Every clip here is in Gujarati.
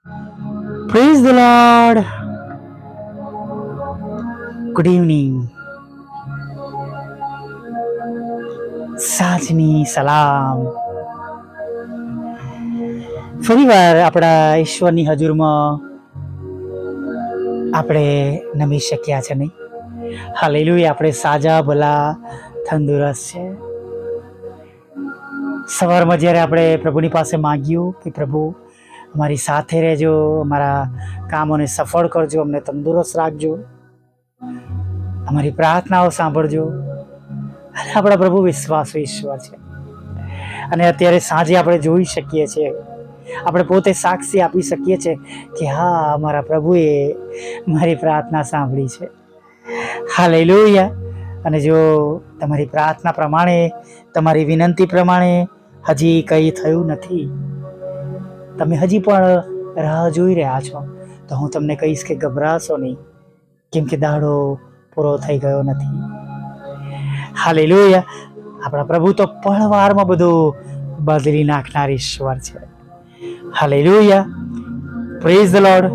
Praise the lord. Good evening. સાંજની સલામ. ફરીવાર આપણા ઈશ્વરની હજુરમાં આપણે નમી શક્યા છે નહીં? હાલેલુયા. આપણે સાજા ભલા તંદુરસ્ત છે. સવારમાં જ્યારે આપણે પ્રભુની પાસે માંગ્યું કે પ્રભુ અમારી સાથે રહેજો, અમારા કામોને સફળ કરજો, અમને તંદુરસ્ત રાખજો, અમારી પ્રાર્થનાઓ સાંભળજો. અને આપણા પ્રભુ વિશ્વાસુ ઈશ્વર છે. અને અત્યારે સાંજે આપણે જોઈ શકીએ છીએ, આપણે પોતે સાક્ષી આપી શકીએ છીએ કે હા, અમારા પ્રભુએ મારી પ્રાર્થના સાંભળી છે. હાલેલુયા. અને જો તમારી પ્રાર્થના પ્રમાણે, તમારી વિનંતી પ્રમાણે હજી કંઈ થયું નથી, તમે હજી પણ રાહ જોઈ રહ્યા છો, તો હું તમને કહીશ કે ગભરાશો નહીં, કેમ કે દાડો પૂરો થઈ ગયો નથી. હાલેલુયા. આપણા પ્રભુ તો પળવારમાં બધું બદલી નાખનાર ઈશ્વર છે. હાલેલુયા. Praise the lord.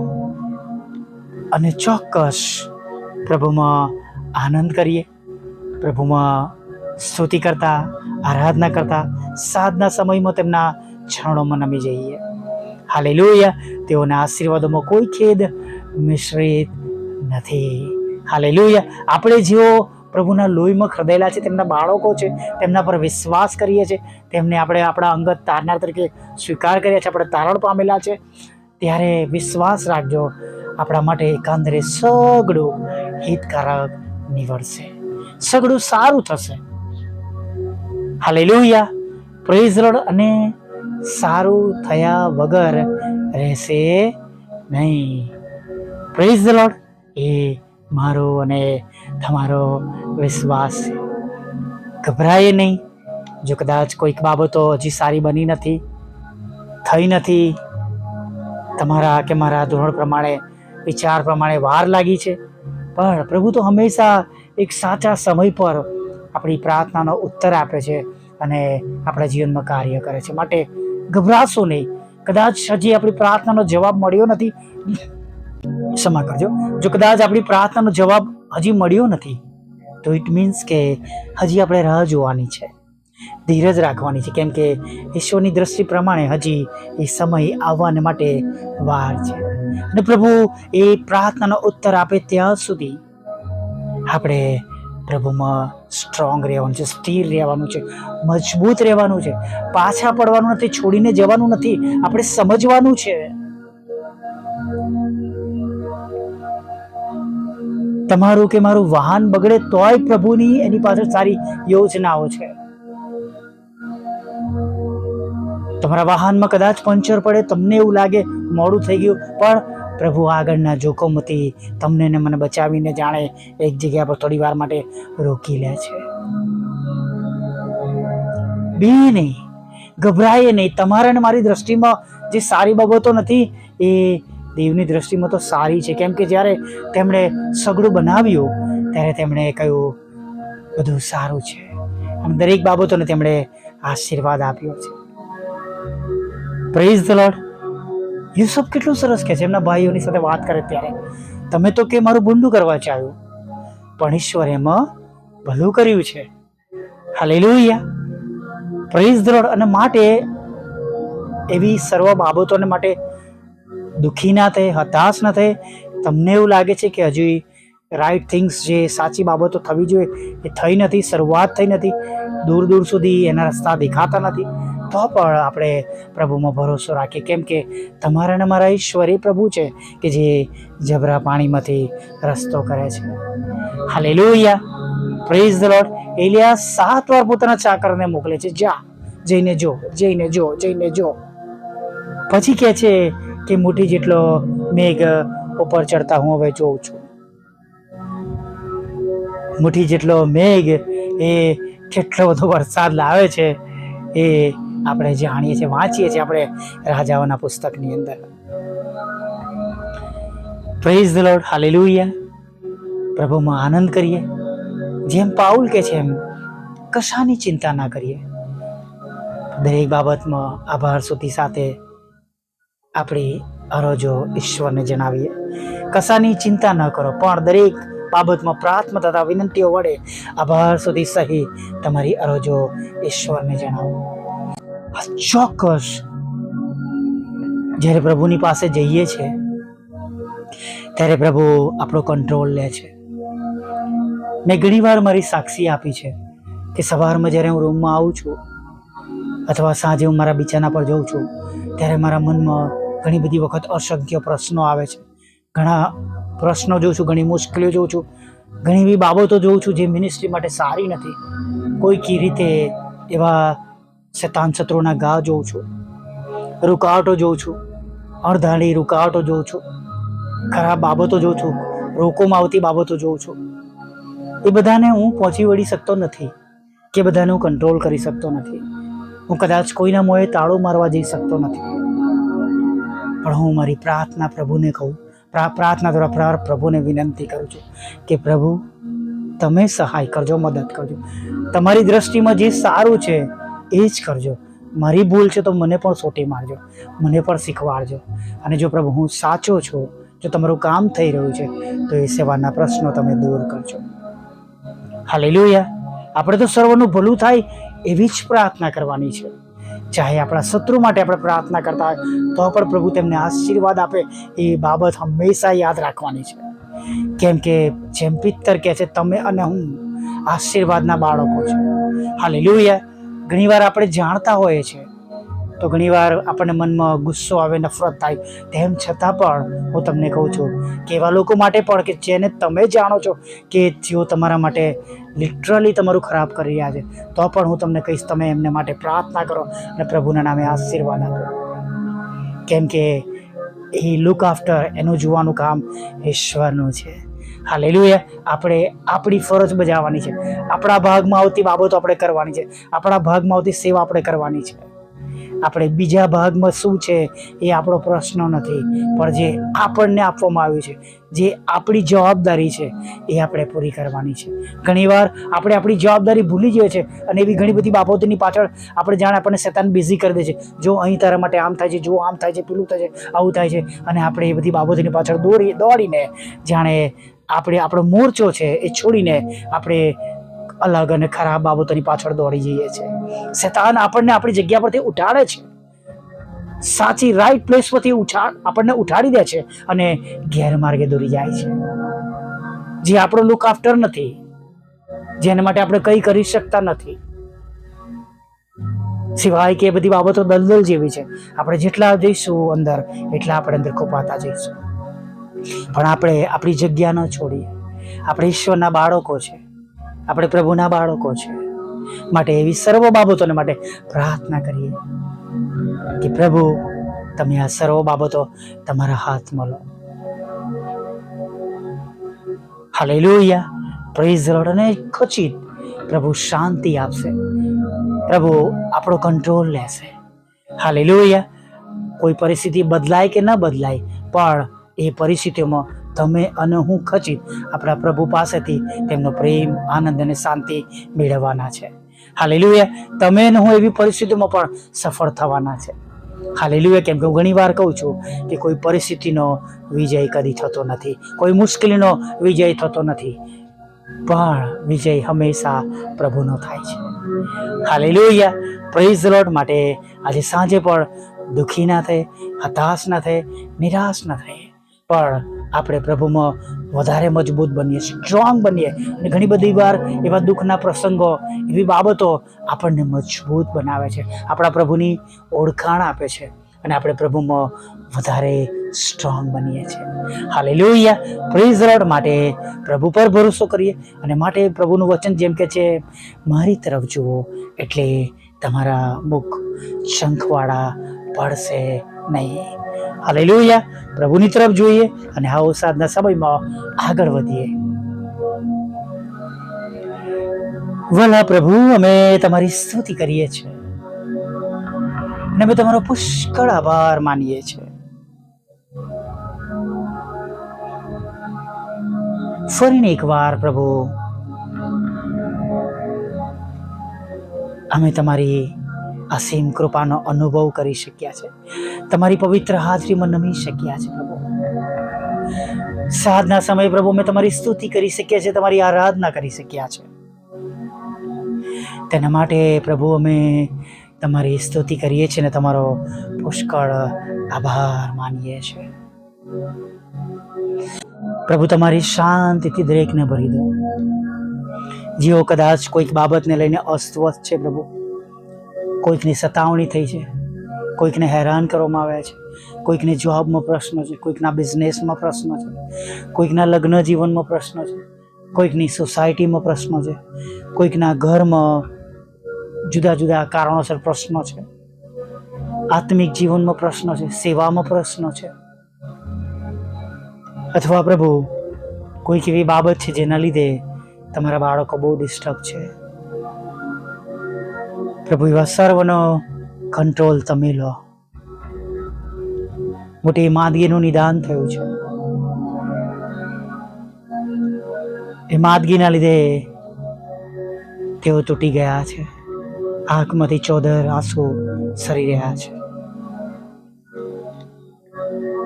અને ચોક્કસ પ્રભુમાં આનંદ કરીએ, પ્રભુમાં સ્તુતિ કરતા, આરાધના કરતા, સાધના સમયમાં તેમના ચરણોમાં નમી જઈએ. હાલેલુયા. તેઓના આશીર્વાદોમાં કોઈ ખેદ મિશ્રિત નથી. હાલેલુયા. આપણે જેઓ પ્રભુના લોહીમાં ખરદેલા છે, તેમના બાળકો છે, તેમના પર વિશ્વાસ કરીએ છીએ, તેમને આપણે આપણા અંગત તારનાર તરીકે સ્વીકાર કર્યા છે, આપણે તારણ પામેલા છે, ત્યારે વિશ્વાસ રાખજો, આપણા માટે એકંદરે સગડું હિતકારક નીવડશે, સગડું સારું થશે. હાલેલુયા. Praise the lord. અને સારું થયા વગર રહેશે નહીં. Praise the lord. એ મારો અને તમારો વિશ્વાસ છે. ગભરાઈએ નહીં. જો કદાચ કોઈક બાબતો હજી સારી બની નથી, થઈ નથી, તમારા કે મારા ધોરણ પ્રમાણે, વિચાર પ્રમાણે વાર લાગી છે, પણ પ્રભુ તો હંમેશા એક સાચા સમય પર આપણી પ્રાર્થનાનો ઉત્તર આપે છે અને આપણા જીવનમાં કાર્ય કરે છે. માટે ગભરાશો નહીં. કદાચ હજી આપણી પ્રાર્થનાનો જવાબ મળ્યો નથી, ક્ષમા કરજો, જો કદાચ આપણી પ્રાર્થનાનો જવાબ હજી મળ્યો નથી, તો ઇટ મીન્સ કે હજી આપણે રાહ જોવાની છે, ધીરજ રાખવાની છે, કેમ કે ઈશ્વરની દ્રષ્ટિ પ્રમાણે હજી એ સમય આવવાને માટે વાર છે. અને પ્રભુ એ પ્રાર્થનાનો ઉત્તર આપે ત્યાં સુધી આપણે પ્રભુમાં સ્ટ્રોંગ રહેવાનું છે, સ્થિર રહેવાનું છે, મજબૂત રહેવાનું છે, પાછા પડવાનું નથી, છોડીને જવાનું નથી. આપણે સમજવાનું છે તમારું કે મારું વાહન બગડે તોય પ્રભુની એની પાછળ સારી યોજનાઓ છે. તમારા વાહનમાં કદાચ પંચર પડે, તમને એવું લાગે મોડું થઈ ગયું, પણ પ્રભુ આગળના જોખમથી તમને ને મને બચાવીને જાણે એક જગ્યા પર થોડી વાર માટે રોકી લે છે. બી નહીં, ગભરાઈએ નહીં. તમારા ને મારી દ્રષ્ટિમાં જે સારી બાબતો નથી, એ દેવની દ્રષ્ટિમાં તો સારી છે, કેમ કે જ્યારે તેમણે સગડું બનાવ્યું ત્યારે તેમણે કહ્યું બધું સારું છે, અને દરેક બાબતોને તેમણે આશીર્વાદ આપ્યો છે. Praise the lord. યુસુફ કેટલું સરસ કહે છે એમના ભાઈઓની સાથે વાત કરે ત્યારે, તમે તો કે મારું બુંડું કરવા ચાહ્યું, પણ ઈશ્વરે એમાં ભલું કર્યું છે. હાલેલુયા. Praise the lord. અને માટે એવી સર્વ બાબતોને માટે દુઃખી ના થાય, હતાશ ના થાય. તમને એવું લાગે છે કે હજી રાઈટ થિંગ્સ, જે સાચી બાબતો થવી જોઈએ એ થઈ નથી, શરૂઆત થઈ નથી, દૂર દૂર સુધી એના રસ્તા દેખાતા નથી, તો પણ આપણે પ્રભુમાં ભરોસો રાખીએ, કેમ કે તમારા ને મારા ઈશ્વર એ પ્રભુ છે કે જે જબરા પાણીમાંથી રસ્તો કરે છે. Hallelujah. Praise the lord. Aliya 7 વાર પોતાના ચાકરને મોકલે છે, જા, જઈને જો, જઈને જો, જઈને જો. પછી કહે છે કે મુઠ્ઠી જેટલો મેઘ ઉપર ચડતા હું હવે જોઉં છું. મુઠ્ઠી જેટલો મેઘ એ કેટલો બધો વરસાદ લાવે છે એ આપણે જાણીએ છીએ, વાંચીએ છીએ આપણે રાજાઓના પુસ્તકની અંદર. Praise the lord. હાલેલુયા. પ્રભુમાં આનંદ કરીએ. જેમ પાઉલ કે છે એમ કશાની ચિંતા ના કરીએ. દરેક બાબતમાં આભાર સ્તુતિ સાથે આપણી અરજો ઈશ્વરને જણાવીએ. કશાની ચિંતા ન કરો, પણ દરેક બાબતમાં પ્રાર્થના તથા વિનંતીઓ વડે આભાર સુધી સહી તમારી અરજો ઈશ્વરને જણાવો. ચોક્કસ જ્યારે પ્રભુની પાસે જઈએ છે ત્યારે પ્રભુ આપણો કંટ્રોલ લે છે. મેં ઘણીવાર મારી સાક્ષી આપી છે કે સવારમાં જ્યારે હું રૂમમાં આવું છું અથવા સાંજે હું મારા બિછાના પર જાઉં છું ત્યારે મારા મનમાં ઘણી બધી વખત અસંખ્ય પ્રશ્નો આવે છે. ઘણા પ્રશ્નો જોઉં છું, ઘણી મુશ્કેલીઓ જોઉં છું, ઘણી એવી બાબતો જોઉં છું જે મિનિસ્ટ્રી માટે સારી નથી. કોઈકી રીતે એવા શૈતાન શત્રુના ઘા જોઉં છું, રૂકાવટો જોઉં છું, અણધારી રૂકાવટો જોઉં છું, ખરાબ બાબતો જોઉં છું, રોકોમાં આવતી બાબતો જોઉં છું. એ બધાને હું પહોંચી વળી શકતો નથી કે બધાને હું કંટ્રોલ કરી શકતો નથી. હું કદાચ કોઈના મોંએ તાળું મારવા જઈ શકતો નથી, પણ હું મારી પ્રાર્થના પ્રભુને કહું, પ્રાર્થના દ્વારા પ્રભુને વિનંતી કરું છું કે પ્રભુ તમે સહાય કરજો, મદદ કરજો. તમારી દ્રષ્ટિમાં જે સારું છે એ જ કરજો. મારી ભૂલ છે તો મને પણ સોટી મારજો, મને પણ શીખવાડજો. અને જો પ્રભુ હું સાચો છું, જો તમારું કામ થઈ રહ્યું છે તો એ સેવાના પ્રશ્નો તમે દૂર કરજો. હાલેલુયા. આપણે તો સર્વનું ભલું થાય એવી જ પ્રાર્થના કરવાની છે. ચાહે આપણા શત્રુ માટે આપણે પ્રાર્થના કરતા હોય તો પણ પ્રભુ તેમને આશીર્વાદ આપે એ બાબત હંમેશા યાદ રાખવાની છે. કેમ કે જેમ પિત્તર કહે છે, તમે અને હું આશીર્વાદના બાળકો છે. હાલેલુયા. ઘણીવાર આપણે જાણતા હોઈએ છીએ તો ઘણીવાર આપણને મનમાં ગુસ્સો આવે, નફરત થાય. તેમ છતાં પણ હું તમને કહું છું કે એવા લોકો માટે પણ કે જેને તમે જાણો છો કે જેઓ તમારા માટે લિટરલી તમારું ખરાબ કરી રહ્યા છે, તો પણ હું તમને કહીશ તમે એમને માટે પ્રાર્થના કરો અને પ્રભુના નામે આશીર્વાદ આપો. કેમ કે એ લુક આફ્ટર, એનું જોવાનું કામ ઈશ્વરનું છે. હાલેલુયા. આપણે આપણી ફરજ બજાવવાની છે, આપણા ભાગમાં આવતી બાબતો આપણે કરવાની છે, આપણા ભાગમાં આવતી સેવા આપણે કરવાની છે. આપણે બીજા ભાગમાં શું છે એ આપણો પ્રશ્ન નથી, પણ જે આપણને આપવામાં આવ્યું છે, જે આપણી જવાબદારી છે એ આપણે પૂરી કરવાની છે. ઘણીવાર આપણે આપણી જવાબદારી ભૂલી જઈએ છીએ અને એવી ઘણી બધી બાબતોની પાછળ આપણે જાણે આપણને શૈતાન બિઝી કરી દે છે. જો અહીં તારા માટે આમ થાય છે, જો આમ થાય છે, પેલું થાય છે, આવું થાય છે, અને આપણે એ બધી બાબતોની પાછળ દોડીને જાણે આપણે આપણો મોરચો છે એ છોડીને આપણે અલગ અને ખરાબ બાબતોની પાછળ દોડી જઈએ છીએ. શૈતાન આપણને આપણી જગ્યા પરથી ઉઠાડે છે, સાચી રાઈટ પ્લેસ પરથી આપણને ઉઠાડી દે છે અને ગેરમાર્ગે દોરી જાય છે. જે આપણો લુક આફ્ટર નથી, જેના માટે આપણે કંઈ કરી શકતા નથી, સિવાય કે બધી બાબતો દલદલ જેવી છે. આપણે જેટલા જઈશું અંદર એટલા આપણે અંદર ખોપાતા જઈશું. પણ આપણે આપણી જગ્યા ન છોડીએ. આપણે ઈશ્વરના બાળકો છે, આપણે પ્રભુના બાળકો છે, માટે એવી સર્વ બાબતોને માટે પ્રાર્થના કરીએ કે પ્રભુ તમે આ સર્વ બાબતો તમારા હાથમાં લો. હાલેલુયા. Praise the lord. અને ખચિત પ્રભુ શાંતિ આપશે, પ્રભુ આપણો કંટ્રોલ લેશે. હાલેલુયા. કોઈ પરિસ્થિતિ બદલાય કે ન બદલાય, પણ એ પરિસ્થિતિઓમાં તમે અને હું ખચિત આપણા પ્રભુ પાસેથી તેમનો પ્રેમ, આનંદ અને શાંતિ મેળવવાના છે. હાલેલુયા. તમે અને હું એવી પરિસ્થિતિમાં પણ સફળ થવાના છે. હાલેલુયા. કેમ કે હું ઘણી વાર કહું છું કે કોઈ પરિસ્થિતિનો વિજય કદી થતો નથી, કોઈ મુશ્કેલીનો વિજય થતો નથી, પણ વિજય હંમેશા પ્રભુનો થાય છે. હાલેલુયા. Praise the lord. માટે આજે સાંજે પણ દુઃખી ના થાય, હતાશ ના થાય, નિરાશ ના થાય, પણ આપણે પ્રભુમાં વધારે મજબૂત બનીએ, સ્ટ્રોંગ બનીએ. અને ઘણી બધી વાર એવા દુઃખના પ્રસંગો, એવી બાબતો આપણને મજબૂત બનાવે છે, આપણા પ્રભુની ઓળખાણ આપે છે અને આપણે પ્રભુમાં વધારે સ્ટ્રોંગ બનીએ છીએ. હાલેલુયા. Praise the lord. માટે પ્રભુ પર ભરોસો કરીએ અને માટે પ્રભુનું વચન જેમ કે છે, મારી તરફ જુઓ એટલે તમારા મુખ શંખવાળા પડશે નહીં. હાલેલુયા. પ્રભુની તરફ જોઈએ અને આવો સાંજના સમયમાં આગળ વધીએ. વલા પ્રભુ, અમે તમારી સ્તુતિ કરીએ છીએ અને અમે તમારો પુષ્કળ આભાર માનીએ છીએ. ફરીને એકવાર પ્રભુ અમે તમારી અસીમ કૃપાનો અનુભવ કરી શક્યા છે, તમારી પવિત્ર હાજરીમાં નમી શક્યા છે પ્રભુ. સાંજના સમયે પ્રભુ અમે તમારી સ્તુતિ કરી શક્યા છે, તમારી આરાધના કરી શક્યા છે. તેના માટે પ્રભુ અમે તમારી સ્તુતિ કરીએ છીએ અને તમારો પુષ્કળ આભાર માનીએ છીએ. પ્રભુ તમારી શાંતિથી દરેકને ભરી દો. જેઓ કદાચ કોઈક બાબતને લઈને અસ્વસ્થ છે પ્રભુ, કોઈકની સતાવણી થઈ છે, કોઈકને હેરાન કરવામાં આવ્યા છે, કોઈકને જોબમાં પ્રશ્ન છે, કોઈકના બિઝનેસમાં પ્રશ્ન છે, કોઈકના લગ્ન જીવનમાં પ્રશ્ન છે, કોઈકની સોસાયટીમાં પ્રશ્નો છે, કોઈકના ઘરમાં જુદા જુદા કારણોસર પ્રશ્નો છે, આત્મિક જીવનમાં પ્રશ્નો છે, સેવામાં પ્રશ્નો છે, અથવા પ્રભુ કોઈક એવી બાબત છે જેના લીધે તમારા બાળકો બહુ ડિસ્ટર્બ છે. પ્રભુ એવા સર્વનો કંટ્રોલ તમે લો. મોટી માંદગીનું નિદાન થયું છે. એ માંદગીના લીધે તેઓ તૂટી ગયા છે, આંખમાંથી ચોદર આંસુ સરી રહ્યા છે.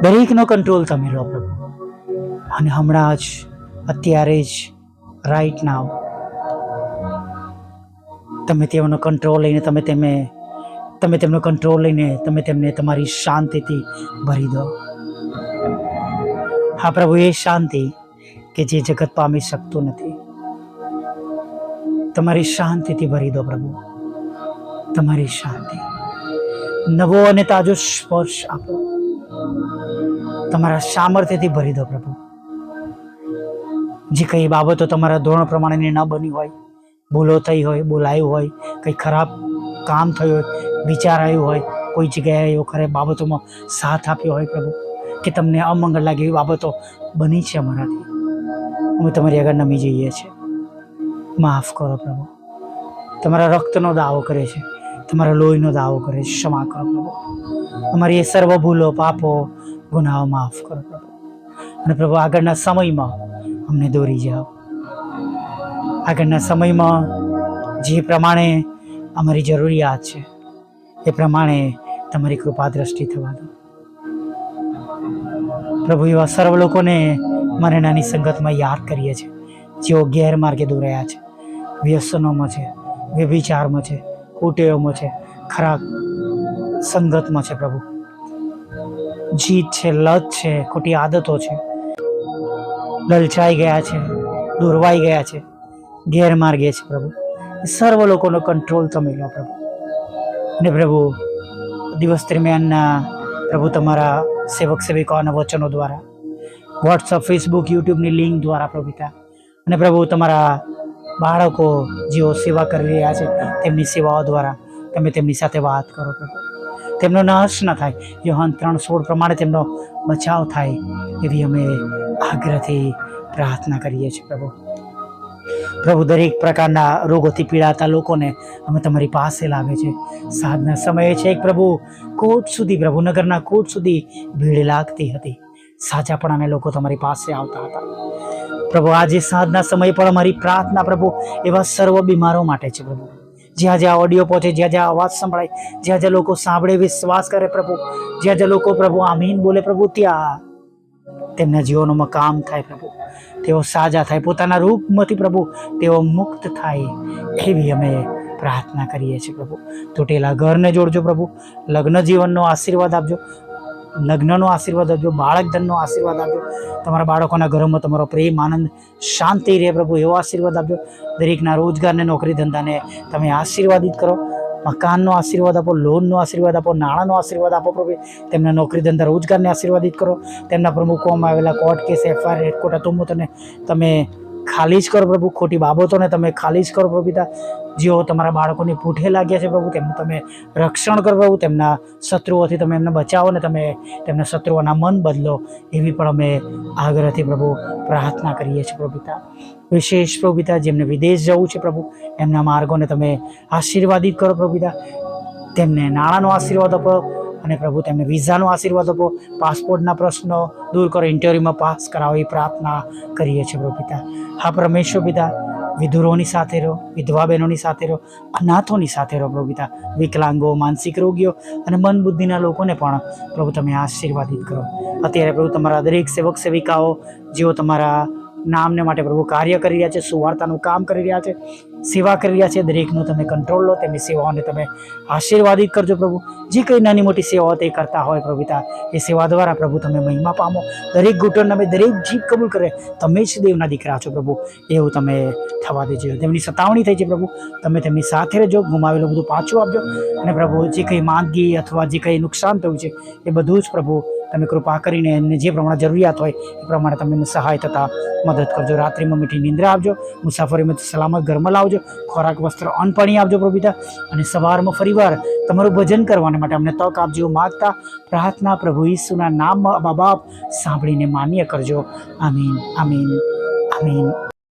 દરેકનો કંટ્રોલ તમે લો પ્રભુ, અને હમણાં જ અત્યારે જ રાઈટ નાવ તમે તેઓનો કંટ્રોલ લઈને તમે તેમનો કંટ્રોલ લઈને તમે તેમને તમારી શાંતિથી ભરી દો. હા પ્રભુ, એ શાંતિ કે જે જગત પામી શકતું નથી, તમારી શાંતિથી ભરી દો પ્રભુ. તમારી શાંતિ, નવો અને તાજો સ્પર્શ આપો. તમારા સામર્થ્યથી ભરી દો પ્રભુ. જે કઈ બાબતો તમારા ધોરણ પ્રમાણેની ન બની હોય, ભૂલો થઈ હોય, બોલાયું હોય, કંઈ ખરાબ કામ થયું હોય, વિચાર આવ્યું હોય, કોઈ જગ્યાએ એવો ખરાબ બાબતોમાં સાથ આપ્યો હોય પ્રભુ, કે તમને અમંગળ લાગે એવી બાબતો બની છે અમારાથી, અમે તમારી આગળ નમી જઈએ છીએ. માફ કરો પ્રભુ. તમારા રક્તનો દાવો કરે છે, તમારા લોહીનો દાવો કરે છે. ક્ષમા કરો પ્રભુ. અમારી એ સર્વ ભૂલો, પાપો, ગુનાઓ માફ કરો પ્રભુ. અને પ્રભુ આગળના સમયમાં અમને દોરી જાઓ. આગળના સમયમાં જે પ્રમાણે અમારી જરૂરિયાત છે એ પ્રમાણે તમારી કૃપા દ્રષ્ટિ થવા દો પ્રભુ. એવા સર્વ લોકોને મારે નાની સંગતમાં યાદ કરીએ છીએ જેઓ ગેરમાર્ગે દોરાયા છે, વ્યસનોમાં છે, વ્યભિચારમાં છે, કુટેવમાં છે, ખરાબ સંગતમાં છે પ્રભુ. જીત છે, લત છે, ખોટી આદતો છે, લલચાઈ ગયા છે, દોરવાઈ ગયા છે, ગેરમાર્ગે છે પ્રભુ. સર્વ લોકોનો કંટ્રોલ તમે લો પ્રભુ. અને પ્રભુ દિવસ દરમિયાનના પ્રભુ તમારા સેવક સેવિકાઓના વચનો દ્વારા, વોટ્સઅપ, ફેસબુક, યુટ્યુબની લિંક દ્વારા પ્રભુતા, અને પ્રભુ તમારા બાળકો જેઓ સેવા કરી રહ્યા છે તેમની સેવાઓ દ્વારા તમે તેમની સાથે વાત કરો પ્રભુ. તેમનો નાશ ન થાય, યોહાન 3:16 પ્રમાણે તેમનો બચાવ થાય એવી અમે આગ્રહથી પ્રાર્થના કરીએ છીએ પ્રભુ. પ્રભુ દરેક પ્રકારના રોગોથી પીડાતા લોકોને અમે તમારી પાસે લાવે છે. સાંજના સમયે છે પ્રભુ, કોટ સુધી પ્રભુ, નગરના કોટ સુધી ભીડ લાગતી હતી. સાચાપણાને લોકો તમારી પાસે આવતા હતા પ્રભુ. આજે સાંજના સમય પર અમારી પ્રાર્થના પ્રભુ એવા સર્વ બીમારો માટે છે પ્રભુ. જ્યાં જ્યાં ઓડિયો પહોંચે, જ્યાં જ્યાં અવાજ સંભળાય, જ્યાં જ્યાં લોકો સાંભળે, વિશ્વાસ કરે પ્રભુ, જ્યાં જ્યાં લોકો પ્રભુ આમીન બોલે પ્રભુ, ત્યાં તેમના જીવનોમાં કામ થાય પ્રભુ. તેઓ સાજા થાય, પોતાના રૂપમાંથી પ્રભુ તેઓ મુક્ત થાય એવી અમે પ્રાર્થના કરીએ છીએ પ્રભુ. તૂટેલા ઘરને જોડજો પ્રભુ, લગ્ન જીવનનો આશીર્વાદ આપજો, લગ્નનો આશીર્વાદ આપજો, બાળક ધનનો આશીર્વાદ આપજો. તમારા બાળકોના ઘરોમાં તમારો પ્રેમ, આનંદ, શાંતિ રહે પ્રભુ એવો આશીર્વાદ આપજો. દરેકના રોજગારને, નોકરી ધંધાને તમે આશીર્વાદિત કરો. મકાનનો આશીર્વાદ આપો, લોનનો આશીર્વાદ આપો, નાણાંનો આશીર્વાદ આપો પ્રભુ. તેમના નોકરી ધંધા રોજગારને આશીર્વાદિત કરો. તેમના પ્રમુખોમાં આવેલા કોર્ટ કેસ, એફઆઈઆર, હેડકોટા તુમ્મતોને તમે ખાલી જ કરો પ્રભુ. ખોટી બાબતોને તમે ખાલી જ કરો પ્રભુ પિતા. જેઓ તમારા બાળકોની પૂઠે લાગ્યા છે પ્રભુ, તેમનું તમે રક્ષણ કરો પ્રભુ. તેમના શત્રુઓથી તમે એમને બચાવો ને તમે તેમના શત્રુઓના મન બદલો એવી પણ અમે આગ્રહથી પ્રભુ પ્રાર્થના કરીએ છીએ પ્રભુ પિતા. વિશેષ પ્રભુ પિતા જેમને વિદેશ જવું છે પ્રભુ, એમના માર્ગોને તમે આશીર્વાદિત કરો પ્રભુ પિતા. તેમને નાણાંનો આશીર્વાદ આપો અને પ્રભુ તેમને વિઝાનો આશીર્વાદ આપો. પાસપોર્ટના પ્રશ્નો દૂર કરો, ઇન્ટરવ્યુમાં પાસ કરાવો એ પ્રાર્થના કરીએ છીએ પ્રભુ પિતા. હા પરમેશ્વર પિતા, વિધુરોની સાથે રહો, વિધવા બહેનોની સાથે રહો, અનાથોની સાથે રહો પ્રભુ પિતા, વિકલાંગો, માનસિક રોગીઓ અને મન બુદ્ધિના લોકોને પણ પ્રભુ તમે આશીર્વાદિત કરો. અત્યારે પ્રભુ તમારા દરેક સેવક સેવિકાઓ જેઓ તમારા નામને માટે પ્રભુ કાર્ય કરી રહ્યા છે, સુવાર્તાનું કામ કરી રહ્યા છે, સેવા કરી રહ્યા છે, દરેકનું તમે કંટ્રોલ લો, તેમની સેવાઓને તમે આશીર્વાદિત કરજો પ્રભુ. જે કંઈ નાની મોટી સેવાઓ તે કરતા હોય પ્રભુ પિતા, એ સેવા દ્વારા પ્રભુ તમે મહિમા પામો. દરેક ઘૂંટણ તમે દરેક જીભ કબૂલ કરે તમે જ દેવના દીકરા છો પ્રભુ, એવું તમે થવા દેજો. તેમની સતાવણી થઈ છે પ્રભુ, તમે તેમની સાથે રહેજો, ગુમાવેલું બધું પાછું આપજો. અને પ્રભુ જે કંઈ માંદગી અથવા જે કંઈ નુકસાન થયું છે એ બધું જ પ્રભુ તમે કૃપા કરીને એમને જે પ્રમાણે જરૂરિયાત હોય એ પ્રમાણે તમે એમને સહાય થતા મદદ કરજો. રાત્રિમાં મીઠી નિંદ્રા આપજો, મુસાફરીમાં સલામત ઘરમાં લાવજો, ખોરાક વસ્ત્ર અન્ન પાણી આપજો પ્રભુ પિતા, અને સવારમાં ફરીવાર તમારું ભજન કરવા માટે અમને તક આપજો. માગતા પ્રાર્થના પ્રભુ ઈસુના નામમાં બાપ સાંભળીને માન્ય કરજો. આમીન, આમીન, આમીન.